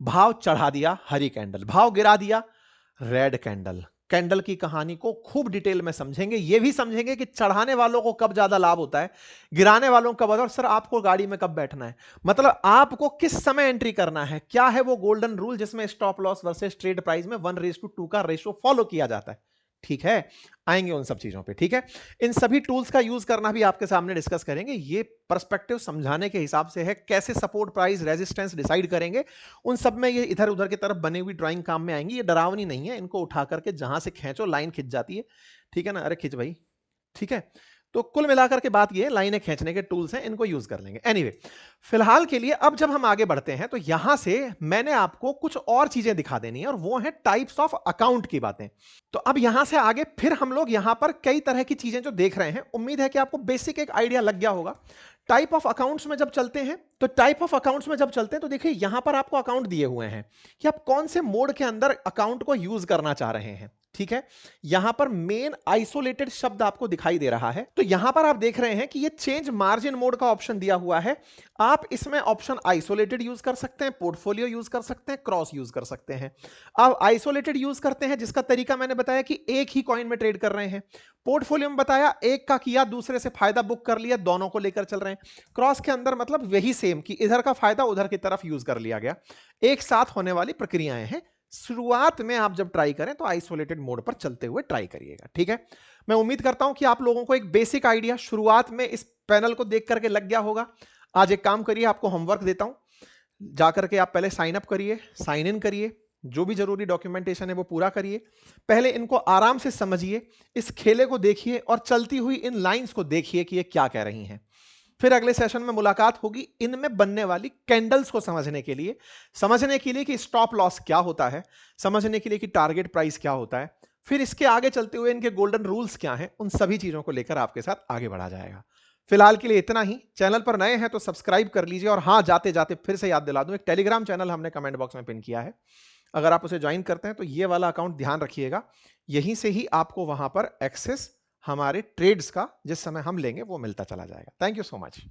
भाव चढ़ा दिया हरी कैंडल, भाव गिरा दिया रेड कैंडल। कैंडल की कहानी को खूब डिटेल में समझेंगे, यह भी समझेंगे कि चढ़ाने वालों को कब ज्यादा लाभ होता है, गिराने वालों को कब होता है, और सर आपको गाड़ी में कब बैठना है, मतलब आपको किस समय एंट्री करना है। क्या है वो गोल्डन रूल जिसमें stop loss versus trade price में 1:2 का रेशो फॉलो किया जाता है। ठीक है, आएंगे उन सब चीजों पे। ठीक है, इन सभी टूल्स का यूज करना भी आपके सामने डिस्कस करेंगे। ये पर्सपेक्टिव समझाने के हिसाब से है, कैसे सपोर्ट प्राइस रेजिस्टेंस डिसाइड करेंगे, उन सब में ये इधर उधर की तरफ बनी हुई ड्राइंग काम में आएंगी। ये डरावनी नहीं है, इनको उठा करके जहां से खींचो लाइन खिंच जाती है। ठीक है ना, अरे खिंच भाई। ठीक है, तो कुल मिलाकर के बात ये, लाइनें खींचने के टूल्स हैं, इनको यूज कर लेंगे। एनीवे, फिलहाल के लिए अब जब हम आगे बढ़ते हैं तो यहां से मैंने आपको कुछ और चीजें दिखा देनी है, और वो है टाइप्स ऑफ अकाउंट की बातें। तो अब यहां से आगे फिर हम लोग यहां पर कई तरह की चीजें जो देख रहे हैं, उम्मीद है कि आपको बेसिक एक आइडिया लग गया होगा। टाइप ऑफ अकाउंट्स में जब चलते हैं, तो टाइप ऑफ अकाउंट्स में जब चलते हैं तो देखिए यहां पर आपको अकाउंट दिए हुए हैं कि आप कौन से मोड के अंदर अकाउंट को यूज करना चाह रहे हैं। ठीक है, यहां पर मेन आइसोलेटेड शब्द आपको दिखाई दे रहा है। तो यहां पर आप देख रहे हैं कि ये चेंज मार्जिन मोड का ऑप्शन दिया हुआ है। आप इसमें ऑप्शन आइसोलेटेड यूज कर सकते हैं, पोर्टफोलियो यूज कर सकते हैं, क्रॉस यूज कर सकते हैं। अब आइसोलेटेड यूज करते हैं, जिसका तरीका मैंने बताया कि एक ही कॉइन में ट्रेड कर रहे हैं। पोर्टफोलियो में बताया एक का किया, दूसरे से फायदा बुक कर लिया, दोनों को लेकर चल रहे हैं। क्रॉस के अंदर मतलब वही सेम कि इधर का फायदा उधर की तरफ यूज कर लिया गया। एक साथ होने वाली प्रक्रियाएं हैं। शुरुआत में आप जब ट्राई करें तो आइसोलेटेड मोड पर चलते हुए ट्राई करिएगा। ठीक है, मैं उम्मीद करता हूं कि आप लोगों को एक बेसिक आइडिया शुरुआत में इस पैनल को देख करके लग गया होगा। आज एक काम करिए, आपको होमवर्क देता हूं, जाकर के आप पहले साइन अप करिए, साइन इन करिए, जो भी जरूरी डॉक्यूमेंटेशन है वो पूरा करिए। पहले इनको आराम से समझिए, इस खेले को देखिए और चलती हुई इन लाइंस को देखिए कि ये क्या कह रही हैं। फिर अगले सेशन में मुलाकात होगी इनमें बनने वाली कैंडल्स को समझने के लिए कि स्टॉप लॉस क्या होता है, समझने के लिए कि टारगेट प्राइस क्या होता है, फिर इसके आगे चलते हुए इनके गोल्डन रूल्स क्या हैं, उन सभी चीजों को लेकर आपके साथ आगे बढ़ा जाएगा। फिलहाल के लिए इतना ही। चैनल पर नए हैं तो सब्सक्राइब कर लीजिए, और हाँ, जाते जाते फिर से याद दिला दूं, एक टेलीग्राम चैनल हमने कमेंट बॉक्स में पिन किया है। अगर आप उसे ज्वाइन करते हैं तो ये वाला अकाउंट ध्यान रखिएगा, यहीं से ही आपको वहां पर एक्सेस हमारे ट्रेड्स का जिस समय हम लेंगे वो मिलता चला जाएगा। Thank you so much.